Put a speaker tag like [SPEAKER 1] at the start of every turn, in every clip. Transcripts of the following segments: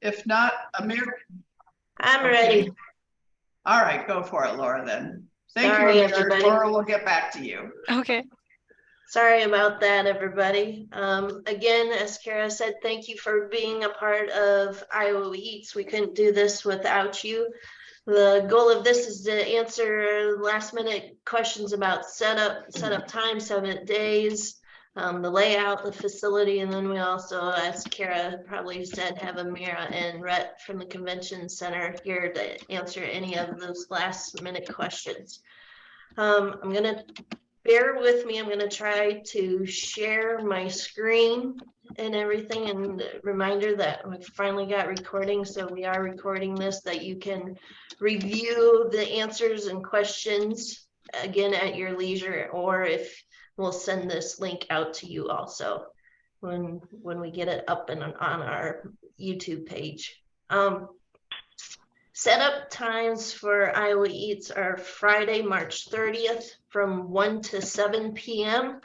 [SPEAKER 1] If not, Amir.
[SPEAKER 2] I'm
[SPEAKER 1] Okay.
[SPEAKER 2] ready.
[SPEAKER 1] All right, go for it, Laura, then. Thank
[SPEAKER 2] Sorry,
[SPEAKER 1] you, Amir.
[SPEAKER 2] everybody.
[SPEAKER 1] Laura will get back to you.
[SPEAKER 3] Okay.
[SPEAKER 2] Sorry about that, everybody. Again, as Kara said, thank you for being a part of Iowa Eats. We couldn't do this without you. The goal of this is to answer last minute questions about setup time, 7 days, the layout, the facility, and then we also, as Kara probably said, have Amira and Rhett from the convention center here to answer any of those last minute questions. I'm gonna bear with me. I'm gonna try to share my screen and everything, and reminder that we finally got recording, so we are recording this, that you can review the answers and questions again at your leisure, or if we'll send this link out to you also when we get it up and on our YouTube page. Setup times for Iowa Eats are Friday, March 30th from 1 to 7 p.m.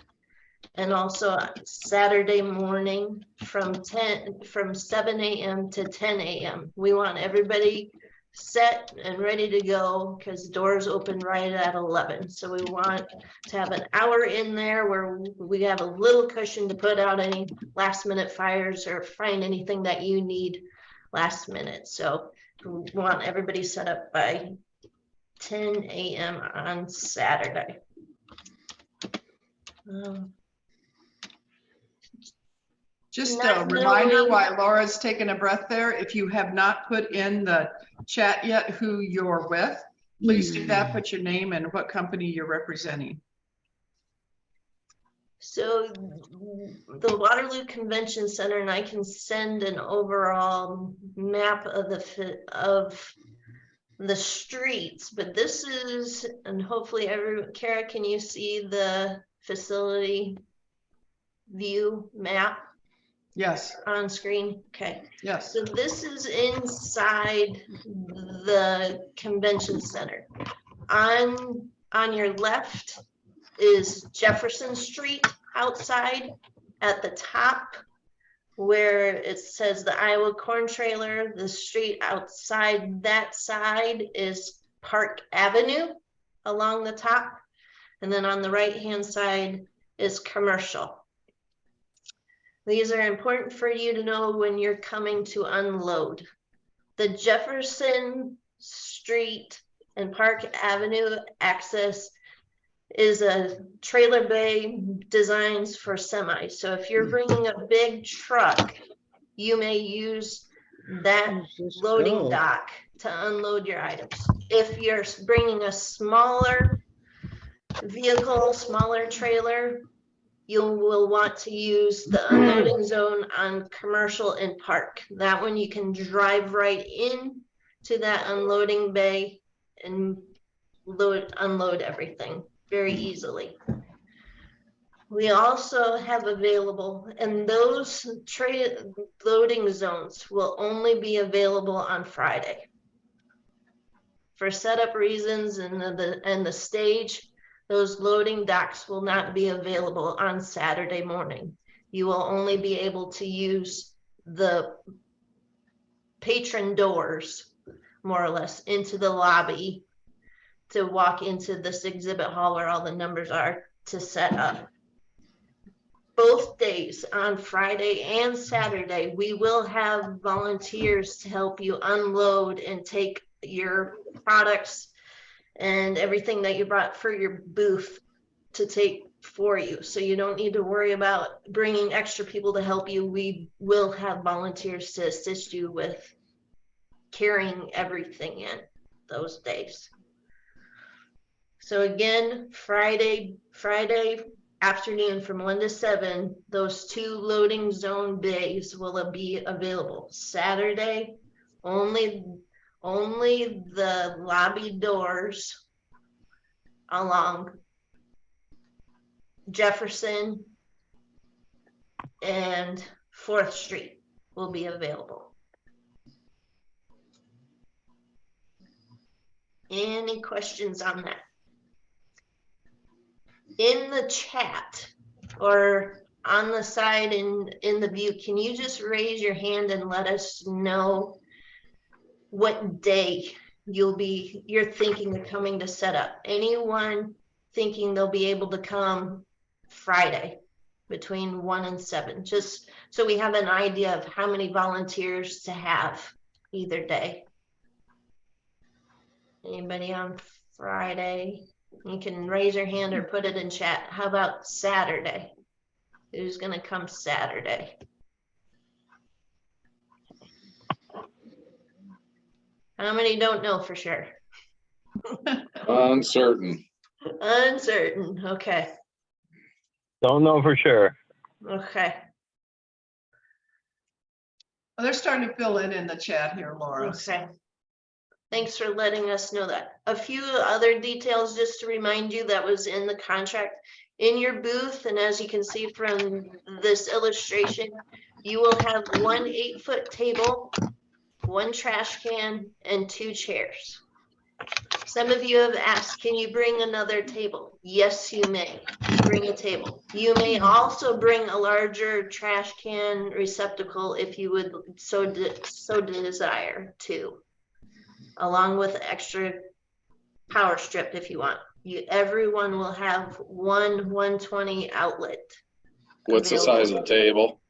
[SPEAKER 2] and also Saturday morning from 7 a.m. to 10 a.m. We want everybody set and ready to go because doors open right at 11. So we want to have an hour in there where we have a little cushion to put out any last minute fires or find anything that you need last minute. So we want everybody set up by 10 a.m. on Saturday.
[SPEAKER 1] Just a reminder
[SPEAKER 2] knowing,
[SPEAKER 1] while Laura's taking a breath there, if you have not put in the chat yet who you're with, please do that. Put your name and what company you're representing.
[SPEAKER 2] So the Waterloo Convention Center, and I can send an overall map of the streets, but this is, and hopefully Kara, can you see the facility view map?
[SPEAKER 1] Yes.
[SPEAKER 2] On screen. Okay.
[SPEAKER 1] Yes.
[SPEAKER 2] So this is inside the convention center. On your left is Jefferson Street outside. At the top where it says the Iowa Corn Trailer, the street outside that side is Park Avenue along the top. And then on the right hand side is Commercial. These are important for you to know when you're coming to unload. The Jefferson Street and Park Avenue access is a trailer bay designed for semis. So if you're bringing a big truck, you may use that loading dock to unload your items. If you're bringing a smaller vehicle, smaller trailer, you will want to use the unloading zone on Commercial and Park. That one you can drive right in to that unloading bay and unload everything very easily. We also have available, and those loading zones will only be available on Friday. For setup reasons and the stage, those loading docks will not be available on Saturday morning. You will only be able to use the patron doors, more or less, into the lobby to walk into this exhibit hall where all the numbers are to set up. Both days, on Friday and Saturday, we will have volunteers to help you unload and take your products and everything that you brought for your booth to take for you. So you don't need to worry about bringing extra people to help you. We will have volunteers to assist you with carrying everything in those days. So again, Friday afternoon from 1 to 7, those 2 loading zone bays will be available. Saturday, only the lobby doors along Jefferson and 4th Street will be available. Any questions on that? In the chat or on the side in the view, can you just raise your hand and let us know what day you're thinking of coming to set up? Anyone thinking they'll be able to come Friday between 1 and 7, just so we have an idea of how many volunteers to have either day. Anybody on Friday? You can raise your hand or put it in chat. How about Saturday? Who's gonna come Saturday? How many don't know for sure?
[SPEAKER 3] Uncertain.
[SPEAKER 2] Uncertain, okay,
[SPEAKER 4] Don't know for sure.
[SPEAKER 2] okay,
[SPEAKER 1] Well, they're starting to fill in the chat here, Laura.
[SPEAKER 2] okay. Thanks for letting us know that. A few other details just to remind you that was in the contract. In your booth, and as you can see from this illustration, you will have one 8-foot table, one trash can, and 2 chairs. Some of you have asked, can you bring another table? Yes, you may bring a table. You may also bring a larger trash can receptacle if you would so desire to, along with extra power strip if you want. Everyone will have one 120 outlet.
[SPEAKER 3] What's the size of the table?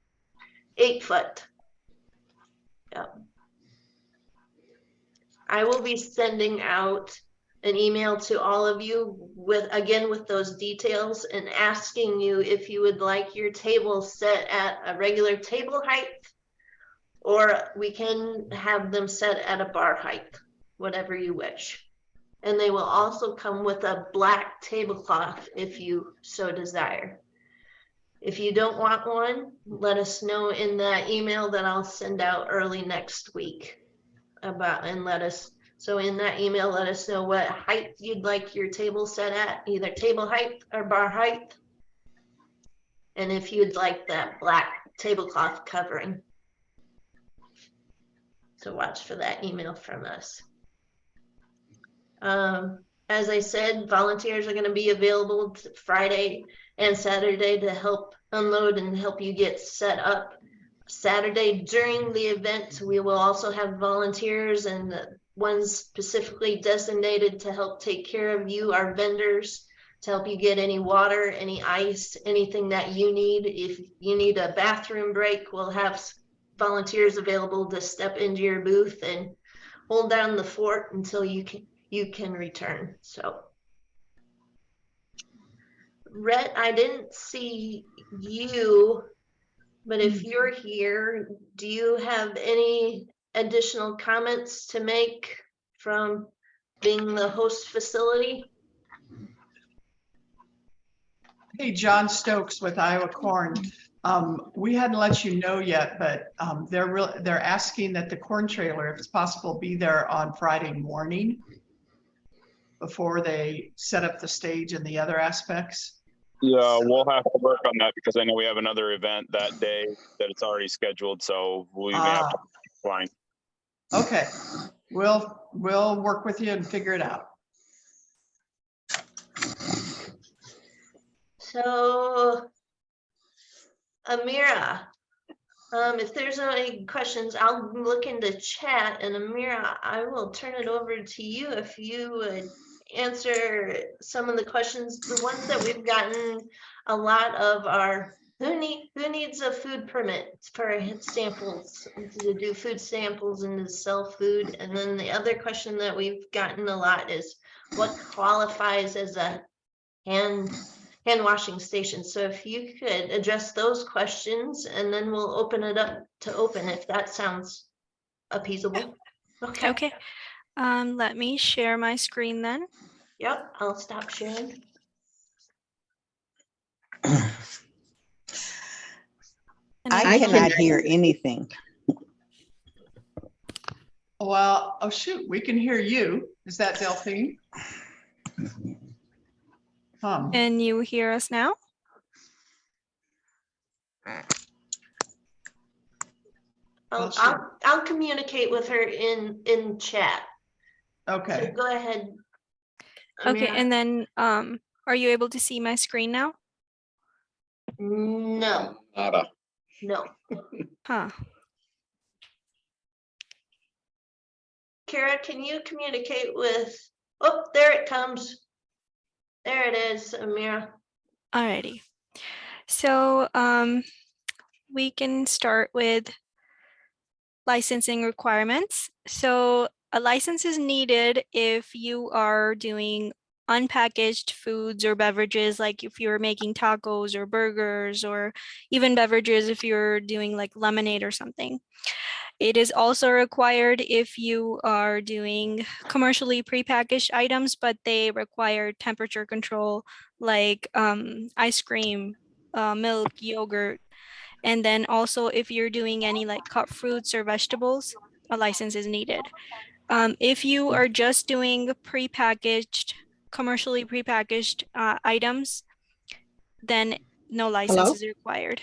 [SPEAKER 2] 8 foot. Yep. I will be sending out an email to all of you with those details and asking you if you would like your table set at a regular table height, or we can have them set at a bar height, whatever you wish. And they will also come with a black tablecloth if you so desire. If you don't want one, let us know in that email that I'll send out early next week so in that email, let us know what height you'd like your table set at, either table height or bar height. And if you'd like that black tablecloth covering. So watch for that email from us. As I said, volunteers are going to be available Friday and Saturday to help unload and help you get set up. Saturday during the event, we will also have volunteers and the ones specifically designated to help take care of you, our vendors, to help you get any water, any ice, anything that you need. If you need a bathroom break, we'll have volunteers available to step into your booth and hold down the fort until you can return. So Rhett, I didn't see you, but if you're here, do you have any additional comments to make from being the host facility?
[SPEAKER 1] Hey, John Stokes with Iowa Corn. We hadn't let you know yet, but they're asking that the corn trailer, if it's possible, be there on Friday morning before they set up the stage and the other aspects.
[SPEAKER 4] Yeah, we'll have to work on that because I know we have another event that day that it's already scheduled, so we may have to fly.
[SPEAKER 1] Okay, we'll work with you and figure it out.
[SPEAKER 2] So, Amira, if there's any questions, I'll look into chat, and Amira, I will turn it over to you if you would answer some of the questions. The ones that we've gotten a lot of are, who needs a food permit for samples, to do food samples and to sell food? And then the other question that we've gotten a lot is, what qualifies as a hand washing station? So if you could address those questions, and then we'll open it up to open, if that sounds appeasable. Okay.
[SPEAKER 5] Okay. Let me share my screen then.
[SPEAKER 2] Yep, I'll stop sharing.
[SPEAKER 5] And
[SPEAKER 6] I cannot hear anything.
[SPEAKER 1] Well, oh shoot, we can hear you. Is that Delphine?
[SPEAKER 5] Can you hear us now?
[SPEAKER 2] I'll communicate with her in chat.
[SPEAKER 1] Okay.
[SPEAKER 2] So go ahead.
[SPEAKER 5] Okay,
[SPEAKER 2] Amira.
[SPEAKER 5] and then are you able to see my screen now?
[SPEAKER 2] No,
[SPEAKER 3] Nada.
[SPEAKER 2] no.
[SPEAKER 5] Huh.
[SPEAKER 2] Kara, can you communicate with, oh, there it comes. There it is, Amira.
[SPEAKER 5] Alrighty. So we can start with licensing requirements. So a license is needed if you are doing unpackaged foods or beverages, like if you're making tacos or burgers, or even beverages if you're doing like lemonade or something. It is also required if you are doing commercially prepackaged items, but they require temperature control, like ice cream, milk, yogurt. And then also if you're doing any like cut fruits or vegetables, a license is needed. If you are just doing prepackaged, commercially prepackaged items, then no license
[SPEAKER 6] Hello?
[SPEAKER 5] is required.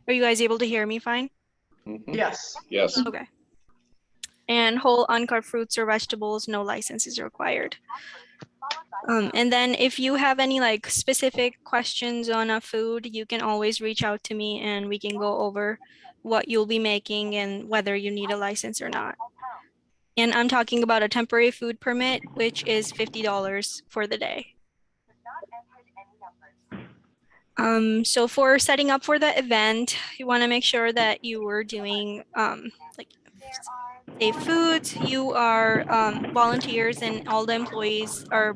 [SPEAKER 5] Are you guys able to hear me fine?
[SPEAKER 3] Mhm.
[SPEAKER 1] Yes.
[SPEAKER 3] Yes.
[SPEAKER 5] Okay. And whole uncut fruits or vegetables, no license is required. And then if you have any like specific questions on a food, you can always reach out to me and we can go over what you'll be making and whether you need a license or not. And I'm talking about a temporary food permit, which is $50 for the day. So for setting up for the event, you want to make sure that you are doing like safe foods, you are volunteers and all the employees are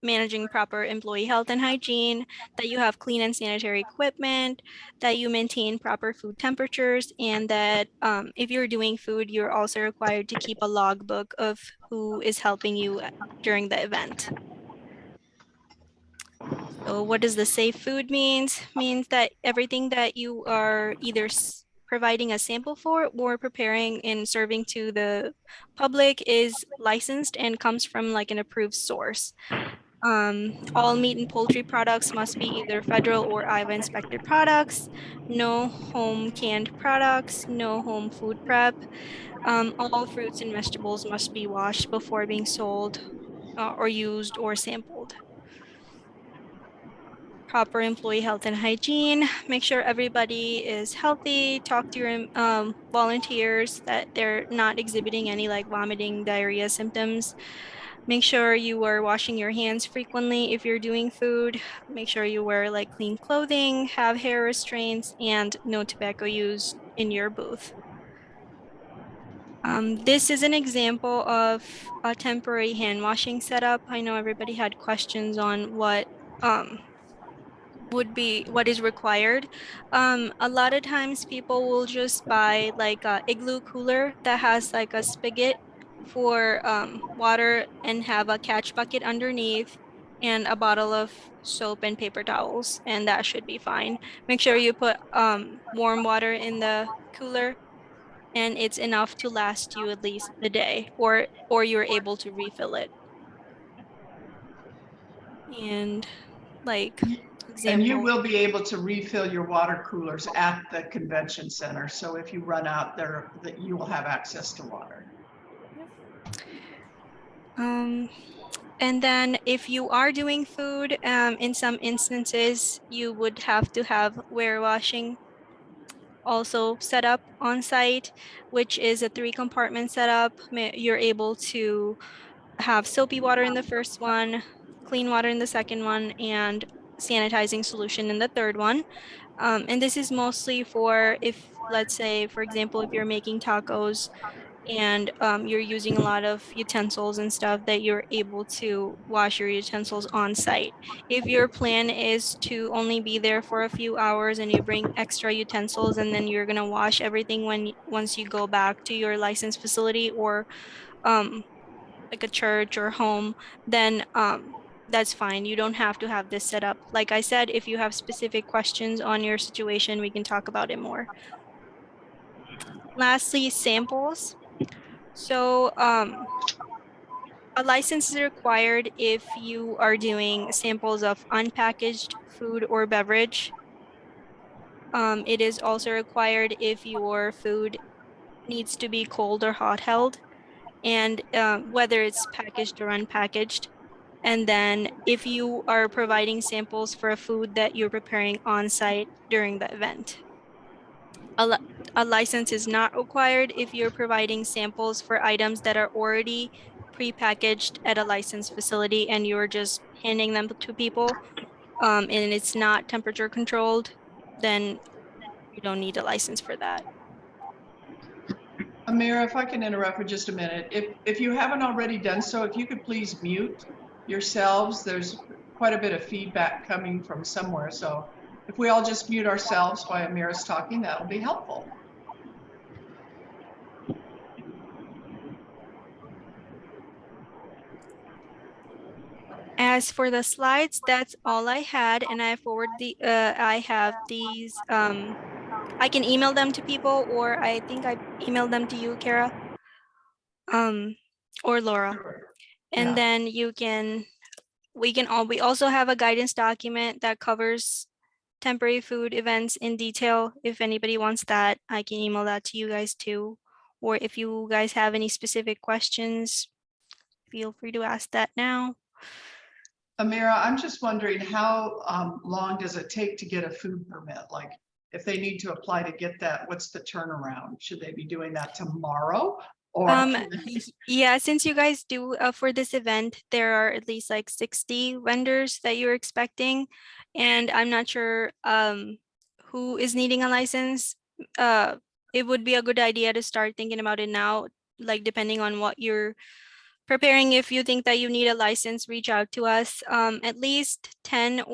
[SPEAKER 5] managing proper employee health and hygiene, that you have clean and sanitary equipment, that you maintain proper food temperatures, and that if you're doing food, you're also required to keep a logbook of who is helping you during the event. So what does the safe food means? Means that everything that you are either providing a sample for or preparing and serving to the public is licensed and comes from like an approved source. All meat and poultry products must be either federal or IVA inspected products, no home canned products, no home food prep. All fruits and vegetables must be washed before being sold or used or sampled. Proper employee health and hygiene. Make sure everybody is healthy. Talk to your volunteers that they're not exhibiting any like vomiting, diarrhea symptoms. Make sure you are washing your hands frequently if you're doing food. Make sure you wear like clean clothing, have hair restraints, and no tobacco use in your booth. This is an example of a temporary hand washing setup. I know everybody had questions on what is required. A lot of times people will just buy like a igloo cooler that has like a spigot for water and have a catch bucket underneath and a bottle of soap and paper towels, and that should be fine. Make sure you put warm water in the cooler and it's enough to last you at least a day, or you're able to refill it. And like
[SPEAKER 1] And you
[SPEAKER 5] example.
[SPEAKER 1] will be able to refill your water coolers at the convention center. So if you run out there, that you will have access to water.
[SPEAKER 5] Um, and then if you are doing food, in some instances, you would have to have warewashing also set up on site, which is a 3-compartment setup. You're able to have soapy water in the first one, clean water in the second one, and sanitizing solution in the third one. And this is mostly for if, let's say, for example, if you're making tacos and you're using a lot of utensils and stuff, that you're able to wash your utensils on site. If your plan is to only be there for a few hours and you bring extra utensils and then you're gonna wash everything once you go back to your licensed facility or um, like a church or home, then that's fine. You don't have to have this set up. Like I said, if you have specific questions on your situation, we can talk about it more. Lastly, samples. So a license is required if you are doing samples of unpackaged food or beverage. It is also required if your food needs to be cold or hot held, and whether it's packaged or unpackaged. And then if you are providing samples for a food that you're preparing on site during the event. A license is not required if you're providing samples for items that are already prepackaged at a licensed facility and you're just handing them to people, and it's not temperature controlled, then you don't need a license for that.
[SPEAKER 1] Amira, if I can interrupt for just a minute, if you haven't already done so, if you could please mute yourselves. There's quite a bit of feedback coming from somewhere. So if we all just mute ourselves while Amira's talking, that'll be helpful.
[SPEAKER 5] As for the slides, that's all I had, and I have these, I can email them to people, or I think I emailed them to you, Kara, or Laura. And
[SPEAKER 1] Yeah.
[SPEAKER 5] then we also have a guidance document that covers temporary food events in detail. If anybody wants that, I can email that to you guys too. Or if you guys have any specific questions, feel free to ask that now.
[SPEAKER 1] Amira, I'm just wondering how long does it take to get a food permit? Like if they need to apply to get that, what's the turnaround? Should they be doing that tomorrow? Or
[SPEAKER 5] Yeah, since you guys do for this event, there are at least like 60 vendors that you're expecting, and I'm not sure who is needing a license. It would be a good idea to start thinking about it now, like depending on what you're preparing. If you think that you need a license, reach out to us at least 10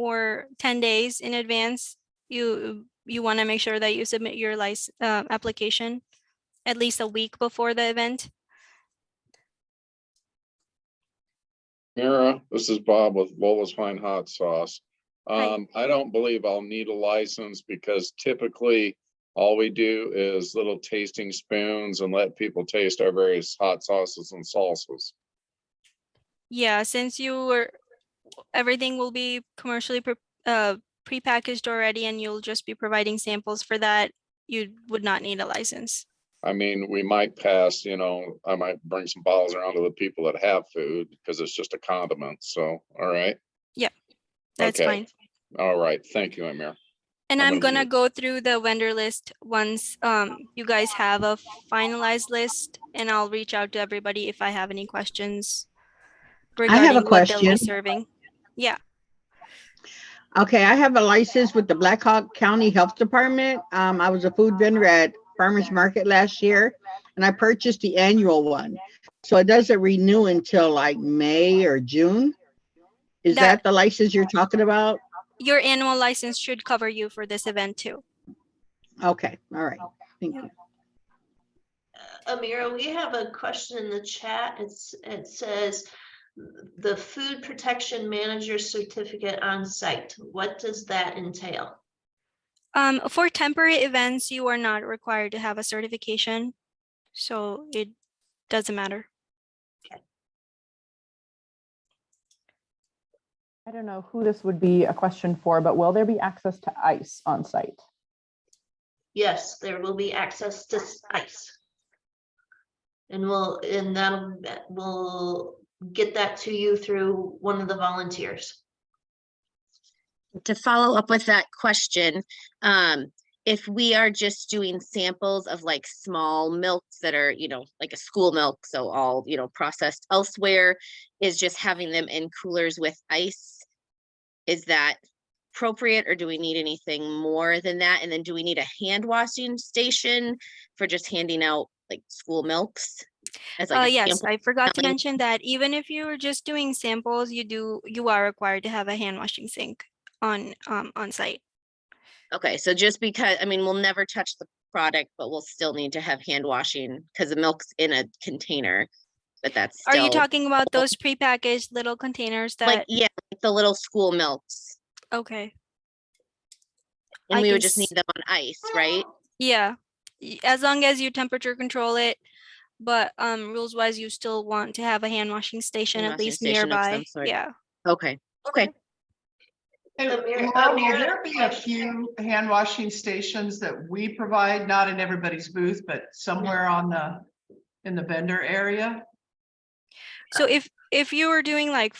[SPEAKER 5] days in advance. You want to make sure that you submit your license application at least a week before the event.
[SPEAKER 3] Mira, this is Bob with Lola's Fine Hot Sauce.
[SPEAKER 5] Hi.
[SPEAKER 3] I don't believe I'll need a license because typically all we do is little tasting spoons and let people taste our various hot sauces and salsas.
[SPEAKER 5] Yeah, since everything will be commercially prepackaged already and you'll just be providing samples for that, you would not need a license.
[SPEAKER 3] I mean, we might pass, I might bring some bottles around to the people that have food because it's just a condiment. So, all right.
[SPEAKER 5] Yeah, that's
[SPEAKER 3] Okay.
[SPEAKER 5] fine.
[SPEAKER 3] All right. Thank you, Amir.
[SPEAKER 5] And
[SPEAKER 3] I'm
[SPEAKER 5] I'm
[SPEAKER 3] gonna
[SPEAKER 5] gonna go through the vendor list once you guys have a finalized list, and I'll reach out to everybody if I have any questions
[SPEAKER 6] I have a
[SPEAKER 5] regarding what they'll be
[SPEAKER 6] question.
[SPEAKER 5] serving. Yeah.
[SPEAKER 6] Okay, I have a license with the Black Hawk County Health Department. I was a food vendor at Farmers Market last year, and I purchased the annual one. So it doesn't renew until like May or June. Is that the license you're talking about?
[SPEAKER 5] Your annual license should cover you for this event too.
[SPEAKER 6] Okay, all right. Thank you.
[SPEAKER 2] Amira, we have a question in the chat. It says the food protection manager certificate on site. What does that entail?
[SPEAKER 5] For temporary events, you are not required to have a certification, so it doesn't matter.
[SPEAKER 7] I don't know who this would be a question for, but will there be access to ice on site?
[SPEAKER 2] Yes, there will be access to ice. And we'll get that to you through one of the volunteers.
[SPEAKER 8] To follow up with that question, if we are just doing samples of like small milks that are, like a school milk, so all, processed elsewhere, is just having them in coolers with ice, is that appropriate, or do we need anything more than that? And then do we need a hand washing station for just handing out like school milks? As like
[SPEAKER 5] yes, I forgot to mention that even if you're just doing samples, you are required to have a hand washing sink on site. Okay,
[SPEAKER 8] so just because, we'll never touch the product, but we'll still need to have hand washing because the milk's in a container, but that's still.
[SPEAKER 5] Are you talking about those prepackaged little containers that?
[SPEAKER 8] Like, yeah, like the little school milks.
[SPEAKER 5] Okay.
[SPEAKER 8] And we would just need them on ice, right?
[SPEAKER 5] Yeah, as long as you temperature control it, but rules wise, you still want to have a hand washing station at least nearby. Yeah.
[SPEAKER 8] Okay. Okay.
[SPEAKER 1] And Laura, will there be a few hand washing stations that we provide, not in everybody's booth, but somewhere in the vendor area?
[SPEAKER 5] So if you were doing like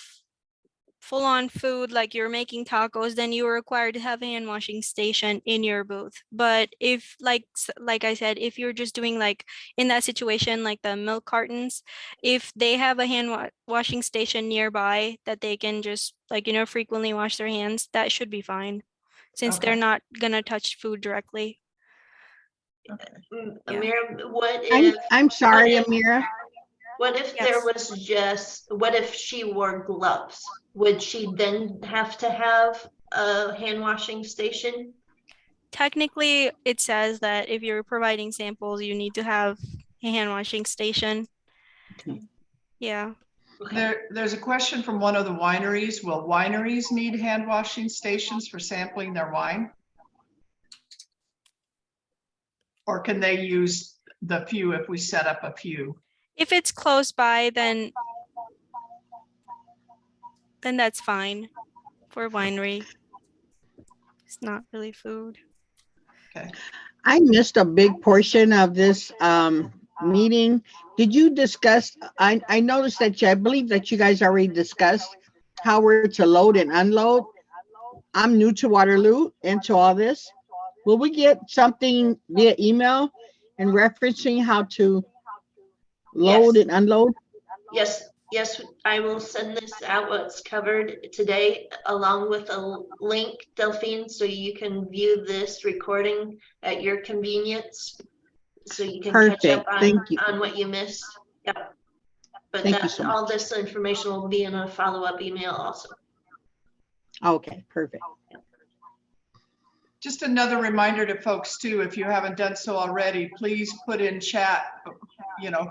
[SPEAKER 5] full-on food, like you're making tacos, then you are required to have a hand washing station in your booth. But if like I said, if you're just doing like in that situation, like the milk cartons, if they have a washing station nearby that they can just like, frequently wash their hands, that should be fine, since they're
[SPEAKER 1] Okay.
[SPEAKER 5] not gonna touch food directly. Yeah.
[SPEAKER 2] Amira, what
[SPEAKER 6] I'm,
[SPEAKER 2] if,
[SPEAKER 6] I'm sorry,
[SPEAKER 2] if-
[SPEAKER 6] Amira.
[SPEAKER 2] what if there
[SPEAKER 5] Yes.
[SPEAKER 2] was what if she wore gloves? Would she then have to have a hand washing station?
[SPEAKER 5] Technically, it says that if you're providing samples, you need to have a hand washing station.
[SPEAKER 6] Okay.
[SPEAKER 5] Yeah.
[SPEAKER 2] Okay.
[SPEAKER 1] There's a question from one of the wineries. Will wineries need hand washing stations for sampling their wine? Or can they use the few if we set up a few?
[SPEAKER 5] If it's close by, then that's fine for winery. It's not really food.
[SPEAKER 1] Okay.
[SPEAKER 6] I missed a big portion of this meeting. Did you discuss, I noticed that I believe that you guys already discussed how we're to load and unload. I'm new to Waterloo and to all this. Will we get something via email and referencing how to load
[SPEAKER 2] Yes.
[SPEAKER 6] and unload?
[SPEAKER 2] Yes, I will send this out, what's covered today, along with a link, Delphine, so you can view this recording at your convenience. So you can catch up
[SPEAKER 6] Perfect. Thank you.
[SPEAKER 2] on what you missed. Yep. But
[SPEAKER 6] Thank you so
[SPEAKER 2] all
[SPEAKER 6] much.
[SPEAKER 2] this information will be in a follow-up email also.
[SPEAKER 6] Okay, perfect.
[SPEAKER 1] Just another reminder to folks too, if you haven't done so already, please put in chat,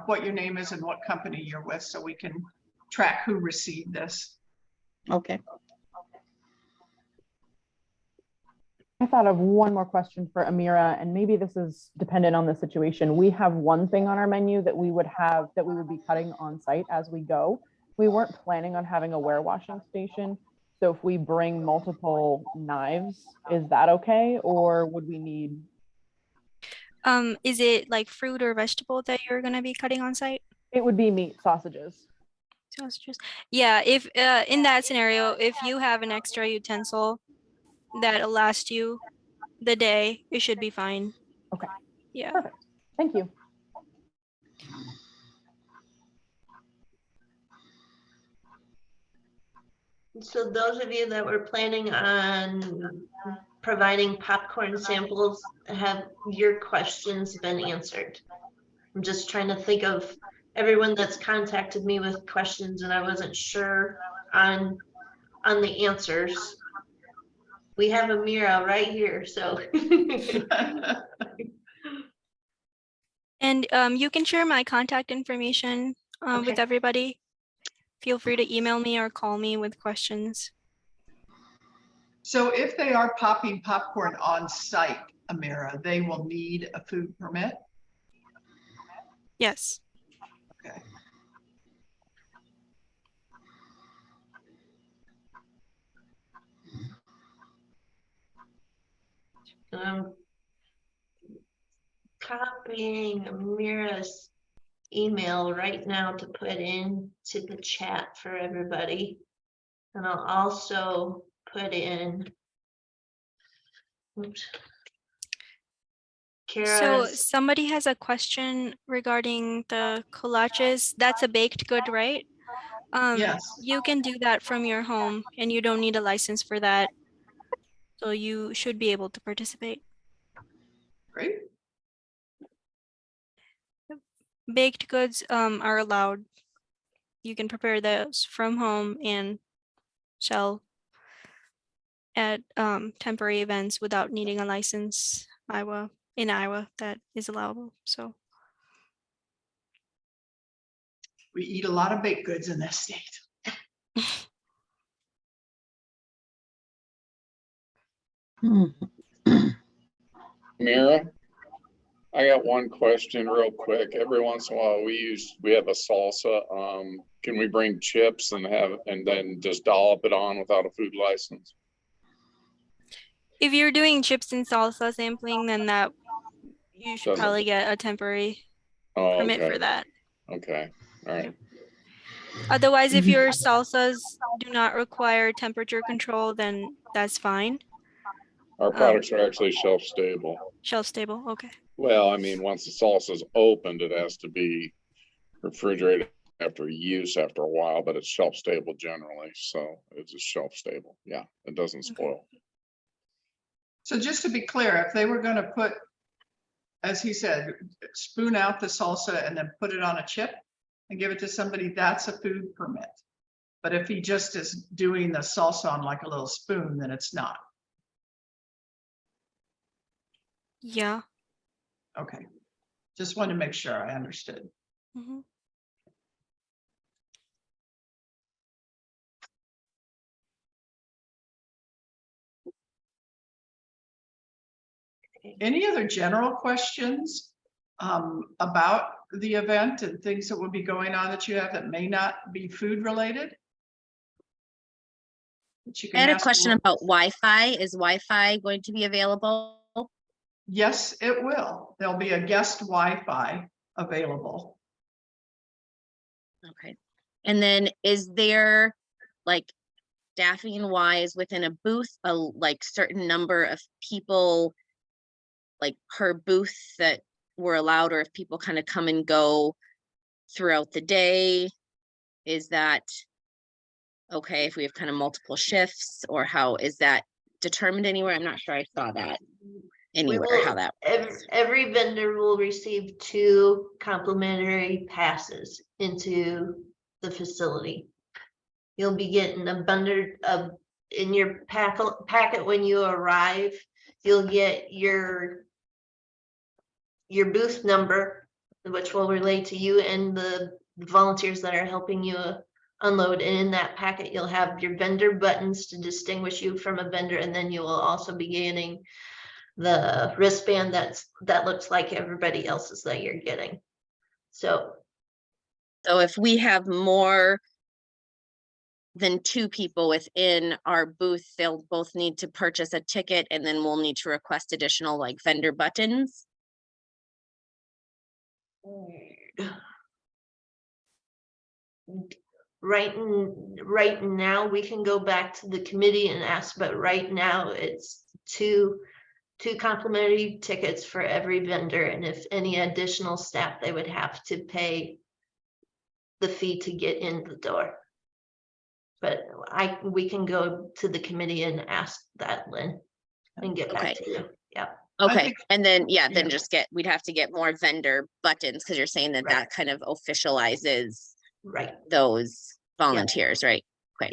[SPEAKER 1] what your name is and what company you're with, so we can track who received this.
[SPEAKER 6] Okay.
[SPEAKER 7] I thought of one more question for Amira, and maybe this is dependent on the situation. We have one thing on our menu that we would be cutting on site as we go. We weren't planning on having a warewashing station. So if we bring multiple knives, is that okay? Or would we need?
[SPEAKER 5] Is it like fruit or vegetable that you're gonna be cutting on site?
[SPEAKER 7] It would be meat, sausages.
[SPEAKER 5] Sausages. Yeah, if in that scenario, if you have an extra utensil that'll last you the day, it should be fine.
[SPEAKER 7] Okay.
[SPEAKER 5] Yeah.
[SPEAKER 7] Perfect. Thank you.
[SPEAKER 2] So those of you that were planning on providing popcorn samples, have your questions been answered? I'm just trying to think of everyone that's contacted me with questions and I wasn't sure on the answers. We have Amira right here, so.
[SPEAKER 5] And you can share my contact information with
[SPEAKER 2] Okay.
[SPEAKER 5] everybody. Feel free to email me or call me with questions.
[SPEAKER 1] So if they are popping popcorn on site, Amira, they will need a food permit?
[SPEAKER 5] Yes.
[SPEAKER 1] Okay.
[SPEAKER 2] Copying Amira's email right now to put into the chat for everybody. And I'll also put in, oops.
[SPEAKER 5] So
[SPEAKER 2] Kara's,
[SPEAKER 5] somebody has a question regarding the collages. That's a baked good, right?
[SPEAKER 1] Yes.
[SPEAKER 5] You can do that from your home and you don't need a license for that. So you should be able to participate.
[SPEAKER 1] Great.
[SPEAKER 5] Baked goods are allowed. You can prepare those from home and sell at temporary events without needing a license. In Iowa, that is allowable. So
[SPEAKER 1] We eat a lot of baked goods in this state.
[SPEAKER 3] Mira, I got one question real quick. Every once in a while we have a salsa. Can we bring chips and then just dollop it on without a food license?
[SPEAKER 5] if you're doing chips and salsa sampling, then that you should probably get a temporary permit for that.
[SPEAKER 3] Okay, all right.
[SPEAKER 5] Otherwise, if your salsas do not require temperature control, then that's fine.
[SPEAKER 3] Our products are actually shelf stable.
[SPEAKER 5] Shelf stable, okay.
[SPEAKER 3] Well, I mean, once the salsa's opened, it has to be refrigerated after use after a while, but it's shelf stable generally. So it's just shelf stable. Yeah, it doesn't spoil.
[SPEAKER 1] So just to be clear, if they were going to put, as he said, spoon out the salsa and then put it on a chip and give it to somebody, that's a food permit. But if he just is doing the salsa on like a little spoon, then it's not.
[SPEAKER 5] Yeah.
[SPEAKER 1] Okay. Just wanted to make sure I understood.
[SPEAKER 5] Mhm.
[SPEAKER 1] Any other general questions about the event and things that will be going on that you have that may not be food related? That you
[SPEAKER 8] I
[SPEAKER 1] can
[SPEAKER 8] had a
[SPEAKER 1] ask
[SPEAKER 8] question
[SPEAKER 1] Laura?
[SPEAKER 8] about Wi-Fi. Is Wi-Fi going to be available?
[SPEAKER 1] Yes, it will. There'll be a guest Wi-Fi available.
[SPEAKER 8] Okay. And then is there like staffing wise within a booth, a like certain number of people like per booth that were allowed, or if people kind of come and go throughout the day? Is that okay if we have kind of multiple shifts, or how is that determined anywhere? I'm not sure I saw that anywhere, how that works.
[SPEAKER 2] Every vendor will receive 2 complimentary passes into the facility. You'll be getting a bundle of in your packet when you arrive. You'll get your booth number, which will relate to you and the volunteers that are helping you unload. And in that packet, you'll have your vendor buttons to distinguish you from a vendor, and then you will also be getting the wristband that looks like everybody else's that you're getting. So
[SPEAKER 8] if we have more than 2 people within our booth, they'll both need to purchase a ticket, and then we'll need to request additional like vendor buttons.
[SPEAKER 2] right now we can go back to the committee and ask, but right now it's two complimentary tickets for every vendor, and if any additional staff, they would have to pay the fee to get in the door. But we can go to the committee and ask that, Lynn, and get back to you. Yeah.
[SPEAKER 8] Okay, and then then just we'd have to get more vendor buttons, because you're saying that
[SPEAKER 2] Right.
[SPEAKER 8] that kind of officializes
[SPEAKER 2] Right.
[SPEAKER 8] those volunteers, right? Okay.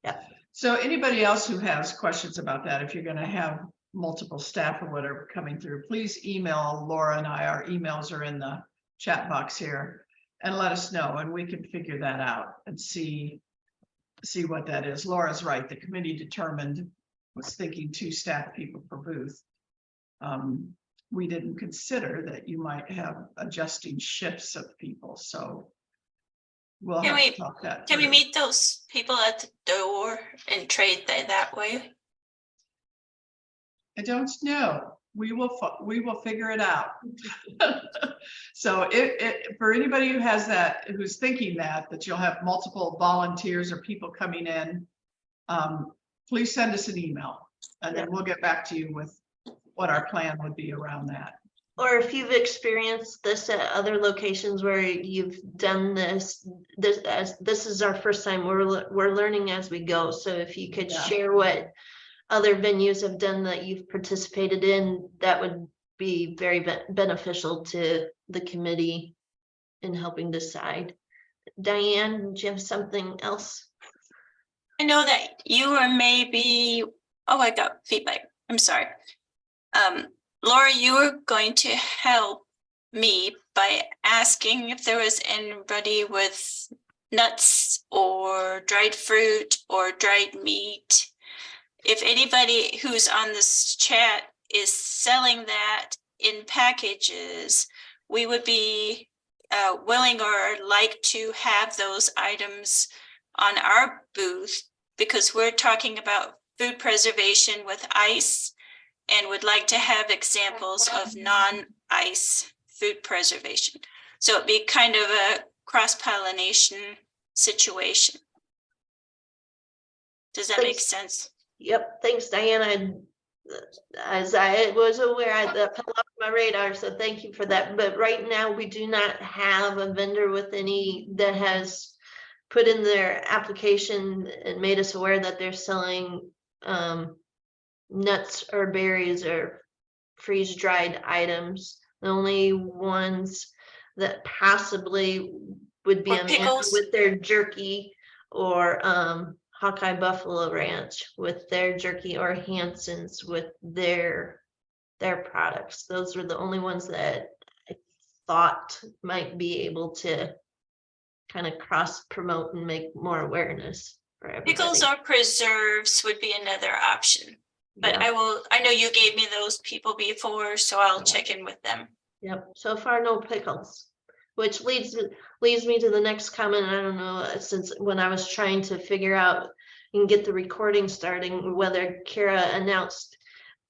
[SPEAKER 2] Yeah.
[SPEAKER 1] So anybody else who has questions about that, if you're going to have multiple staff or whatever coming through, please email Laura and I. Our emails are in the chat box here, and let us know, and we can figure that out and see what that is. Laura's right. The committee was thinking 2 staff people per booth. We didn't consider that you might have adjusting shifts of people, so we'll have to talk that
[SPEAKER 9] Can we
[SPEAKER 1] through.
[SPEAKER 9] meet those people at the door and trade that way?
[SPEAKER 1] I don't know. We will figure it out. So for anybody who has that, who's thinking that you'll have multiple volunteers or people coming in, please send us an email, and then we'll get back to you with what our plan would be around that.
[SPEAKER 2] Or if you've experienced this at other locations where you've done this is our first time. We're learning as we go. So if you could share what other venues have done that you've participated in, that would be very beneficial to the committee in helping decide. Diane, do you have something else?
[SPEAKER 9] I know that you were maybe, I got feedback. I'm sorry. Laura, you were going to help me by asking if there was anybody with nuts or dried fruit or dried meat. If anybody who's on this chat is selling that in packages, we would be willing or like to have those items on our booth, because we're talking about food preservation with ice, and would like to have examples of non-ice food preservation. So it'd be kind of a cross-pollination situation. Does that make sense?
[SPEAKER 2] Yep, thanks, Diana. As I was aware, that fell off my radar, so thank you for that. But right now, we do not have a vendor with any that has put in their application and made us aware that they're selling nuts or berries or freeze-dried items. The only ones that possibly would be
[SPEAKER 9] Or
[SPEAKER 2] a man
[SPEAKER 9] pickles?
[SPEAKER 2] with their jerky, or Hawkeye Buffalo Ranch with their jerky, or Hanson's with their products. Those were the only ones that I thought might be able to kind of cross promote and make more awareness for everybody.
[SPEAKER 9] Pickles or preserves would be another option. But
[SPEAKER 2] Yeah.
[SPEAKER 9] I know you gave me those people before, so I'll check in with them.
[SPEAKER 2] Yep, so far no pickles, which leads me to the next comment. I don't know, since when I was trying to figure out and get the recording starting, whether Kara announced,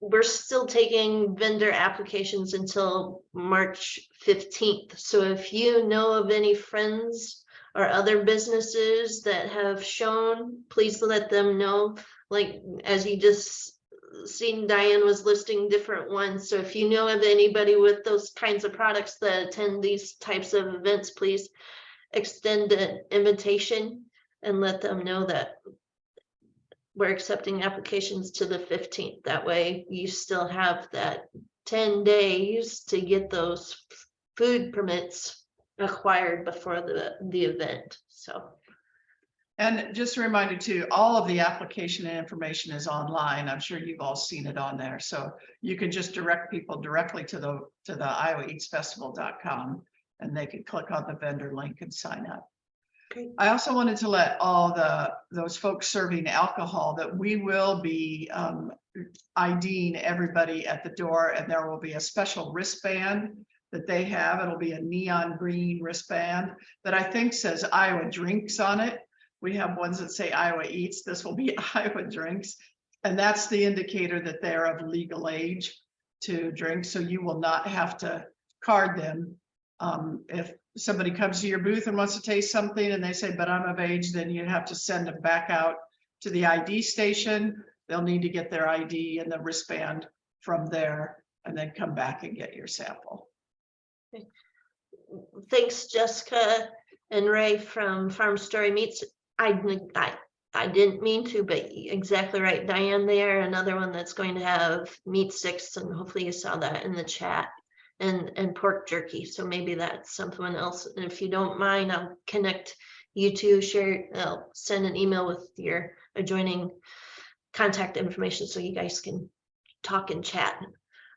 [SPEAKER 2] we're still taking vendor applications until March 15th. So if you know of any friends or other businesses that have shown, please let them know. Like, as you just seen, Diane was listing different ones. So if you know of anybody with those kinds of products that attend these types of events, please extend an invitation and let them know that we're accepting applications to the 15th. That way you still have that 10 days to get those food permits acquired before the event. So.
[SPEAKER 1] And just a reminder too, all of the application and information is online. I'm sure you've all seen it on there. So you can just direct people directly to the iowaeatsfestival.com, and they can click on the vendor link and sign up.
[SPEAKER 2] Okay.
[SPEAKER 1] I also wanted to let all those folks serving alcohol that we will be IDing everybody at the door, and there will be a special wristband that they have. It'll be a neon green wristband that I think says Iowa Drinks on it. We have ones that say Iowa Eats. This will be Iowa Drinks. And that's the indicator that they're of legal age to drink. So you will not have to card them. If somebody comes to your booth and wants to taste something and they say, but I'm of age, then you have to send them back out to the ID station. They'll need to get their ID and the wristband from there and then come back and get your sample.
[SPEAKER 2] Thanks, Jessica and Ray from Farm Story Meats. I didn't mean to, but exactly right. Diane there, another one that's going to have meat sticks, and hopefully you saw that in the chat, and pork jerky. So maybe that's someone else. And if you don't mind, I'll connect you two, I'll send an email with your adjoining contact information so you guys can talk and chat.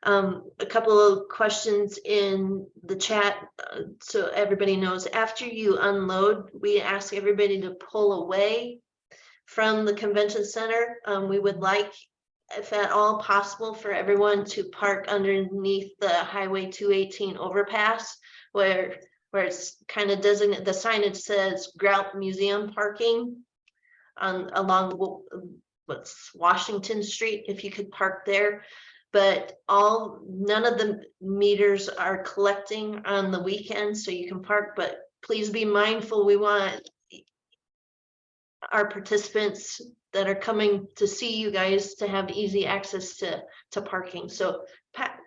[SPEAKER 2] A couple of questions in the chat, so everybody knows. After you unload, we ask everybody to pull away from the convention center. We would like, if at all possible, for everyone to park underneath the Highway 218 overpass, where it's kind of designated. The signage says Grout Museum parking along what's Washington Street. If you could park there. But none of the meters are collecting on the weekend, so you can park, but please be mindful. We want our participants that are coming to see you guys to have easy access to parking. So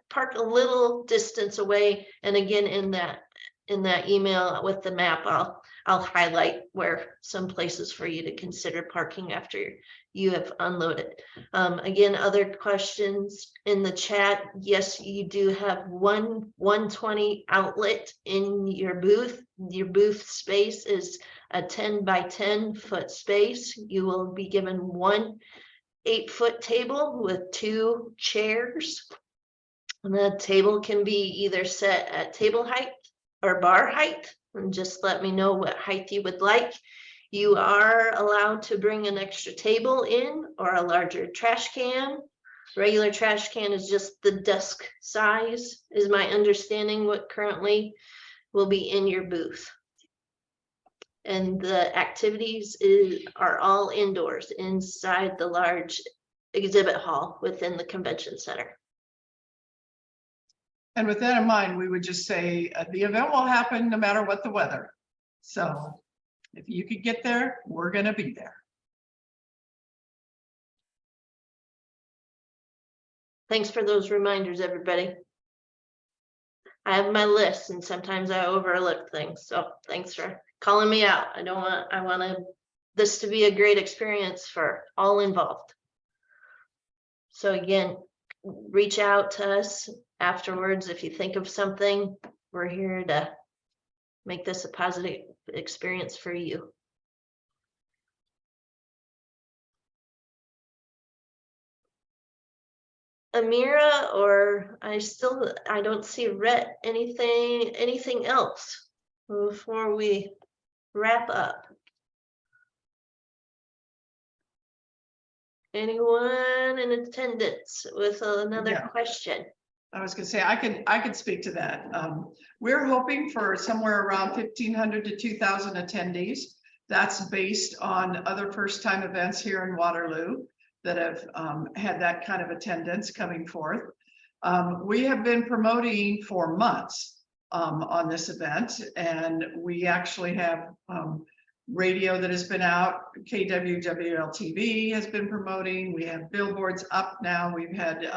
[SPEAKER 2] park a little distance away. And again, in that email with the map, I'll highlight where some places for you to consider parking after you have unloaded. Again, other questions in the chat. Yes, you do have 120 outlet in your booth. Your booth space is a 10 by 10 foot space. You will be given one 8-foot table with 2 chairs. And the table can be either set at table height or bar height. And just let me know what height you would like. You are allowed to bring an extra table in or a larger trash can. Regular trash can is just the desk size, is my understanding what currently will be in your booth. And the activities are all indoors inside the large exhibit hall within the convention center.
[SPEAKER 1] And with that in mind, we would just say the event will happen no matter what the weather. So If you could get there, we're going to be there.
[SPEAKER 2] Thanks for those reminders, everybody. I have my list and sometimes I overlook things. So thanks for calling me out. I want this to be a great experience for all involved. So again, reach out to us afterwards if you think of something. We're here to make this a positive experience for you. Amira, or I don't see Rhett, anything else before we wrap up? Anyone in attendance with another
[SPEAKER 1] Yeah.
[SPEAKER 2] question?
[SPEAKER 1] I was going to say, I could speak to that. We're hoping for somewhere around 1,500 to 2,000 attendees. That's based on other first-time events here in Waterloo that have had that kind of attendance coming forth. We have been promoting for months on this event, and we actually have radio that has been out. KWWL-TV has been promoting. We have billboards up now. We've had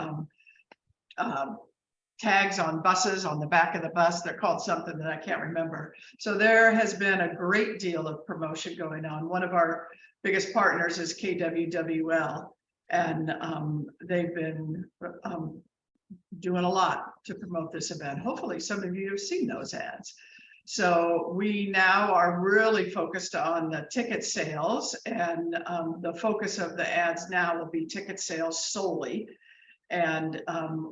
[SPEAKER 1] tags on buses on the back of the bus. They're called something that I can't remember. So there has been a great deal of promotion going on. One of our biggest partners is KWWL, and they've been doing a lot to promote this event. Hopefully some of you have seen those ads. So we now are really focused on the ticket sales, and the focus of the ads now will be ticket sales solely. And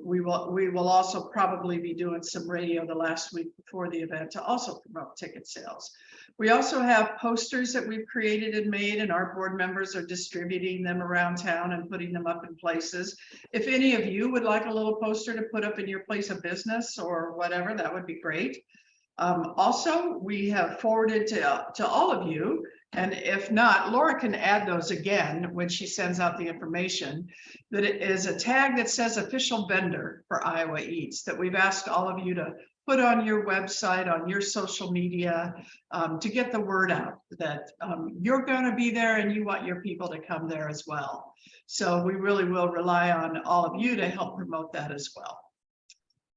[SPEAKER 1] we will also probably be doing some radio the last week before the event to also promote ticket sales. We also have posters that we've created and made, and our board members are distributing them around town and putting them up in places. If any of you would like a little poster to put up in your place of business or whatever, that would be great. Also, we have forwarded to all of you, and if not, Laura can add those again when she sends out the information, that it is a tag that says official vendor for Iowa Eats, that we've asked all of you to put on your website, on your social media, to get the word out that you're going to be there and you want your people to come there as well. So we really will rely on all of you to help promote that as well.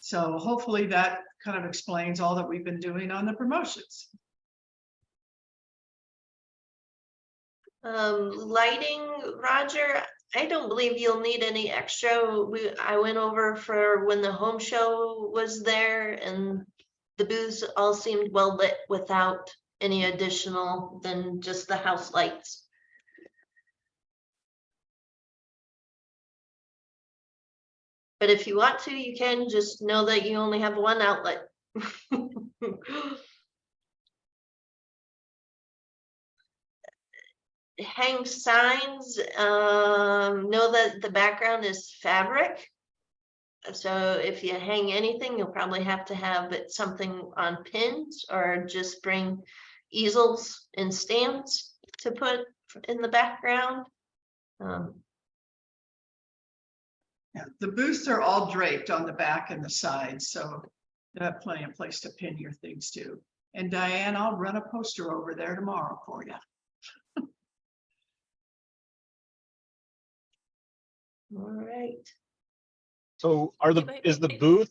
[SPEAKER 1] So hopefully that kind of explains all that we've been doing on the promotions.
[SPEAKER 2] Lighting, Roger, I don't believe you'll need any extra. I went over for when the home show was there, and the booths all seemed well lit without any additional than just the house lights. But if you want to, you can. Just know that you only have one outlet. Hang signs, know that the background is fabric. So if you hang anything, you'll probably have to have it something on pins, or just bring easels and stands to put in the background.
[SPEAKER 1] Yeah, the booths are all draped on the back and the sides, so you have plenty of place to pin your things to. And Diane, I'll run a poster over there tomorrow for you.
[SPEAKER 2] All right.
[SPEAKER 10] So is the booth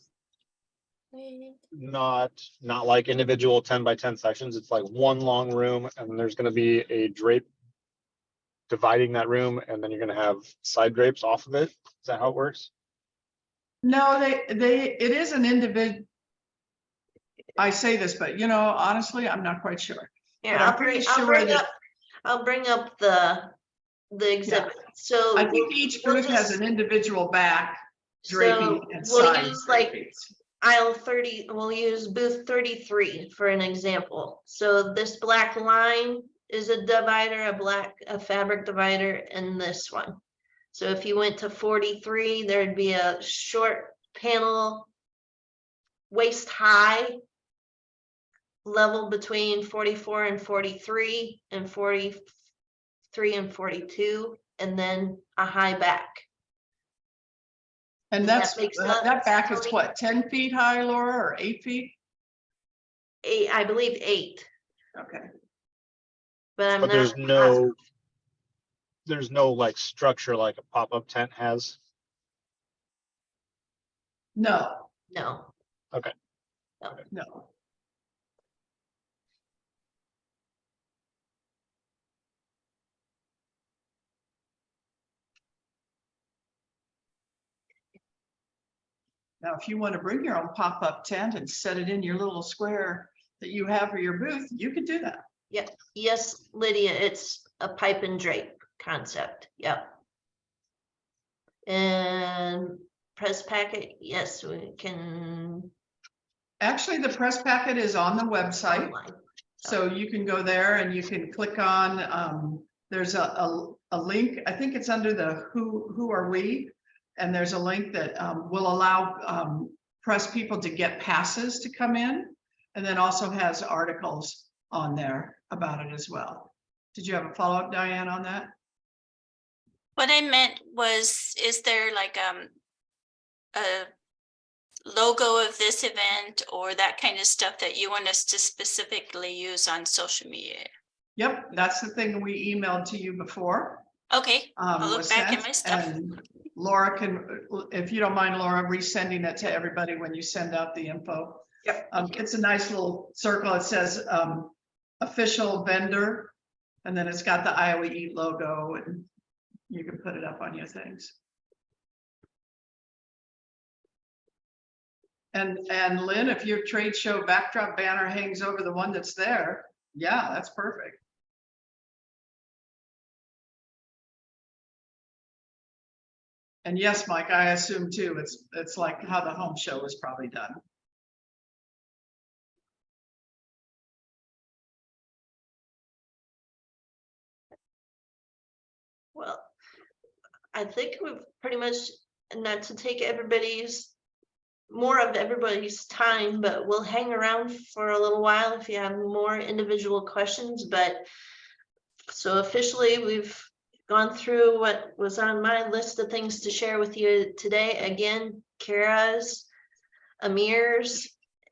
[SPEAKER 10] not like individual 10 by 10 sections? It's like one long room, and then there's going to be a drape dividing that room, and then you're going to have side drapes off of it. Is that how it works?
[SPEAKER 1] No, it is an individual. I say this, but you know, honestly, I'm not quite sure.
[SPEAKER 2] Yeah, I'll bring up the exhibit. Yeah. So
[SPEAKER 1] I think each booth has an individual back draping and side
[SPEAKER 2] use like aisle 30. We'll use booth 33 for an example. So this black line is a divider, a fabric divider, and this one. So if you went to 43, there'd be a short panel, waist high, level between 44 and 43, and 43 and 42, and then a high back.
[SPEAKER 1] And that back is what, 10 feet high, Laura, or 8 feet?
[SPEAKER 2] 8, I believe 8.
[SPEAKER 1] Okay.
[SPEAKER 2] but I'm
[SPEAKER 10] But
[SPEAKER 2] not.
[SPEAKER 10] there's no like structure like a pop-up tent has.
[SPEAKER 1] No,
[SPEAKER 2] No.
[SPEAKER 10] Okay.
[SPEAKER 1] no. Now, if you want to bring your own pop-up tent and set it in your little square that you have for your booth, you could do that.
[SPEAKER 2] Yep. Yes, Lydia, it's a pipe and drape concept. Yep. And press packet, yes, we can.
[SPEAKER 1] Actually, the press packet is on the website.
[SPEAKER 2] Online.
[SPEAKER 1] So you can go there and you can click on, there's a link, I think it's under the who are we? And there's a link that will allow press people to get passes to come in, and then also has articles on there about it as well. Did you have a follow-up, Diane, on that?
[SPEAKER 9] What I meant was, is there like a logo of this event or that kind of stuff that you want us to specifically use on social media?
[SPEAKER 1] Yep, that's the thing we emailed to you before.
[SPEAKER 9] Okay, I'll look
[SPEAKER 1] was
[SPEAKER 9] back
[SPEAKER 1] sent,
[SPEAKER 9] at my stuff.
[SPEAKER 1] and Laura can, if you don't mind, Laura, resending that to everybody when you send out the info.
[SPEAKER 2] Yep.
[SPEAKER 1] It's a nice little circle. It says official vendor, and then it's got the Iowa Eat logo, and you can put it up on your things. And Lynn, if your trade show backdrop banner hangs over the one that's there, yeah, that's perfect. And yes, Mike, I assume too, it's like how the home show was probably done.
[SPEAKER 2] Well, I think we've pretty much, not to take more of everybody's time, but we'll hang around for a little while if you have more individual questions. But so officially, we've gone through what was on my list of things to share with you today. Again, Kara's, Amir's,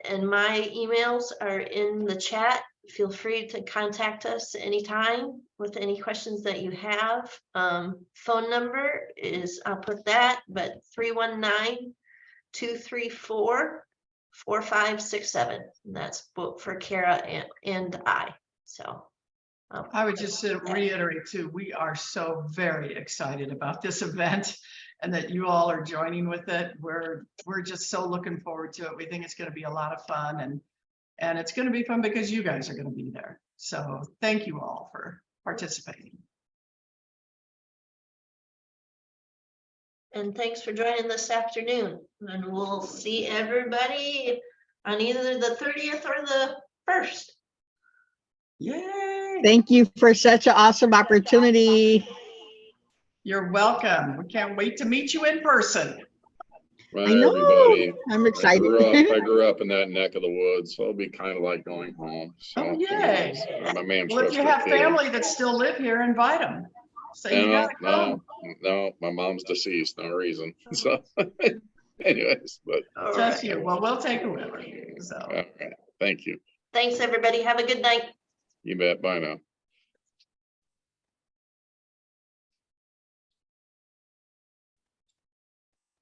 [SPEAKER 2] and my emails are in the chat. Feel free to contact us anytime with any questions that you have. Phone number is, I'll put that, but 319-234-4567. And that's both for Kara and I. So
[SPEAKER 1] I would just reiterate too, we are so very excited about this event and that you all are joining with it. We're just so looking forward to it. We think it's going to be a lot of fun, and it's going to be fun because you guys are going to be there. So thank you all for participating.
[SPEAKER 2] And thanks for joining this afternoon. And we'll see everybody on either the 30th or the 1st.
[SPEAKER 1] Yay!
[SPEAKER 6] Thank you for such an awesome opportunity.
[SPEAKER 1] You're welcome. We can't wait to meet you in person.
[SPEAKER 3] Bye,
[SPEAKER 6] I know.
[SPEAKER 3] everybody.
[SPEAKER 6] I'm excited.
[SPEAKER 3] I grew up in that neck of the woods, so it'll be kind of like going home. So,
[SPEAKER 1] Oh, yay.
[SPEAKER 3] I'm a
[SPEAKER 1] Well, if you have family that still live here, invite them. Say you gotta come.
[SPEAKER 3] No, my mom's deceased, no reason. So, anyways, but.
[SPEAKER 2] All
[SPEAKER 1] Just
[SPEAKER 2] right.
[SPEAKER 1] you. Well, we'll take whoever. So.
[SPEAKER 3] All right. Thank you.
[SPEAKER 2] Thanks, everybody. Have a good night.
[SPEAKER 3] You bet. Bye now.